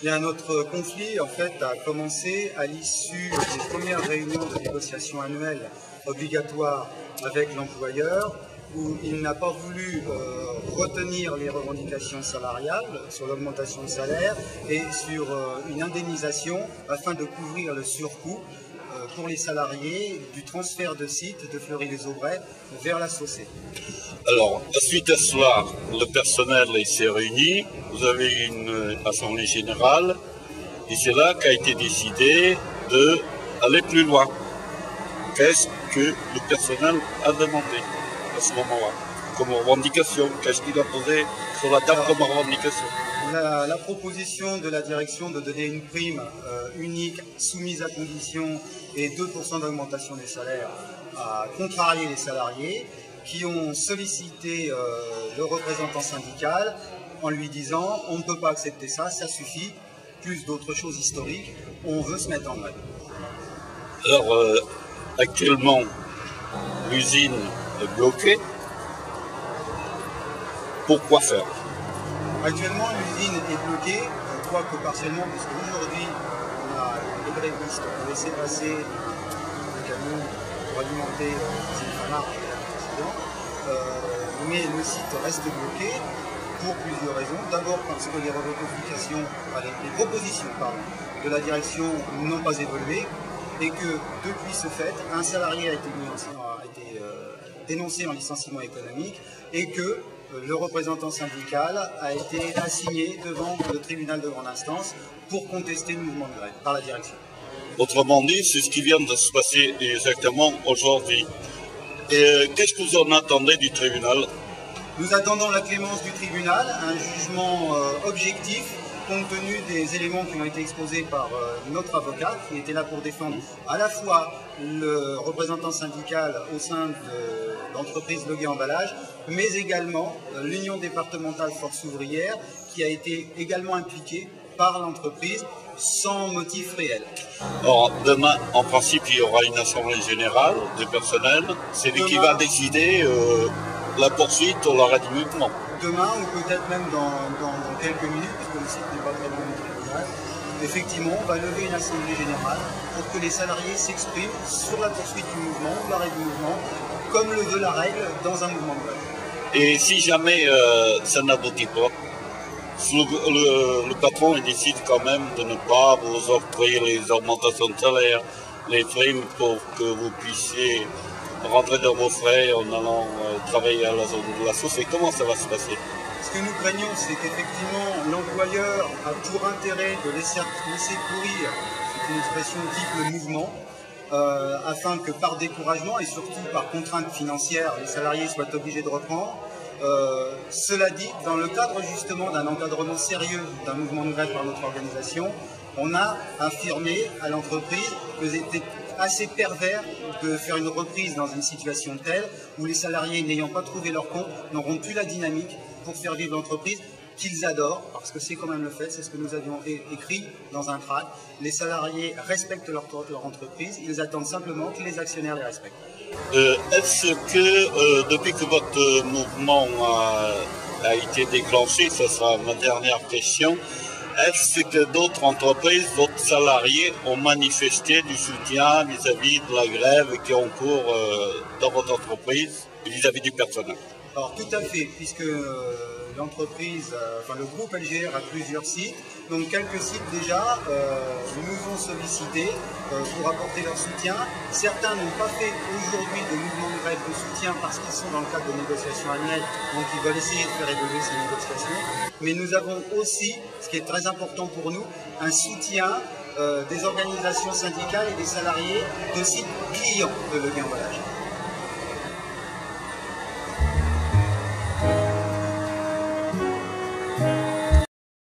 Bien, notre conflit en fait a commencé à l'issue des premières réunions de négociation annuelles obligatoires avec l'employeur, où il n'a pas voulu retenir les revendications salariales sur l'augmentation de salaire et sur une indemnisation afin de couvrir le surcoût pour les salariés du transfert de site de Fleury-les-Aubrais vers la Saussée. Alors, suite à cela, le personnel s'est réuni, vous avez une assemblée générale, et c'est là qu'a été décidé d'aller plus loin. Qu'est-ce que le personnel a demandé à ce moment-là, comme revendication? Qu'est-ce qu'il a posé sur la table comme revendication? La proposition de la direction de donner une prime unique soumise à condition et 2% d'augmentation des salaires a contrarié les salariés qui ont sollicité le représentant syndical en lui disant « on ne peut pas accepter ça, ça suffit, plus d'autres choses historiques, on veut se mettre en grève ». Alors, actuellement, l'usine est bloquée. Pourquoi faire? Actuellement, l'usine est bloquée, quoique partiellement, puisque aujourd'hui, on a les grévistes qui ont laissé passer le camion pour alimenter l'usine Fanard qui est l'année précédente. Mais le site reste bloqué pour plusieurs raisons. D'abord parce que les propositions de la direction n'ont pas évolué et que depuis ce fait, un salarié a été dénoncé en licenciement économique et que le représentant syndical a été assigné devant le tribunal de grande instance pour contester le mouvement de grève par la direction. Autrement dit, c'est ce qui vient de se passer exactement aujourd'hui. Et qu'est-ce que vous en attendez du tribunal? Nous attendons la clémence du tribunal, un jugement objectif compte tenu des éléments qui ont été exposés par notre avocat qui était là pour défendre à la fois le représentant syndical au sein de l'entreprise Loguet Emballage, mais également l'Union départementale Force ouvrière qui a été également impliquée par l'entreprise sans motif réel. Alors, demain, en principe, il y aura une assemblée générale du personnel. C'est lui qui va décider la poursuite ou l'arrêt du mouvement. Demain, ou peut-être même dans quelques minutes, puisque le site n'est pas très loin du tribunal, effectivement, on va lever une assemblée générale pour que les salariés s'expriment sur la poursuite du mouvement ou l'arrêt du mouvement, comme le veut la règle dans un mouvement de grève. Et si jamais ça n'aboutit pas, le patron il décide quand même de ne pas vous offrir les augmentations de salaire, les primes pour que vous puissiez rentrer dans vos frais en allant travailler à la zone de la Sauce. Et comment ça va se passer? Ce que nous craignons, c'est qu'effectivement l'employeur a pour intérêt de laisser courir, c'est une expression type le mouvement, afin que par découragement et surtout par contrainte financière, les salariés soient obligés de reprendre. Cela dit, dans le cadre justement d'un encadrement sérieux d'un mouvement de grève par notre organisation, on a affirmé à l'entreprise que c'était assez pervers de faire une reprise dans une situation telle où les salariés n'ayant pas trouvé leur compte n'auront plus la dynamique pour faire vivre l'entreprise qu'ils adorent, parce que c'est quand même le fait, c'est ce que nous avions écrit dans un tract. Les salariés respectent leur entreprise, ils attendent simplement que les actionnaires les respectent. Est-ce que depuis que votre mouvement a été déclenché, ce sera ma dernière question, est-ce que d'autres entreprises, d'autres salariés ont manifesté du soutien vis-à-vis de la grève qui est en cours dans votre entreprise vis-à-vis du personnel? Alors tout à fait, puisque l'entreprise, le groupe LGR a plusieurs sites, donc quelques sites déjà nous ont sollicité pour apporter leur soutien. Certains n'ont pas fait aujourd'hui de mouvement de grève de soutien parce qu'ils sont dans le cadre de négociations annuelles, donc ils veulent essayer de faire évoluer ces négociations. Mais nous avons aussi, ce qui est très important pour nous, un soutien des organisations syndicales et des salariés de sites clients de Loguet Emballage.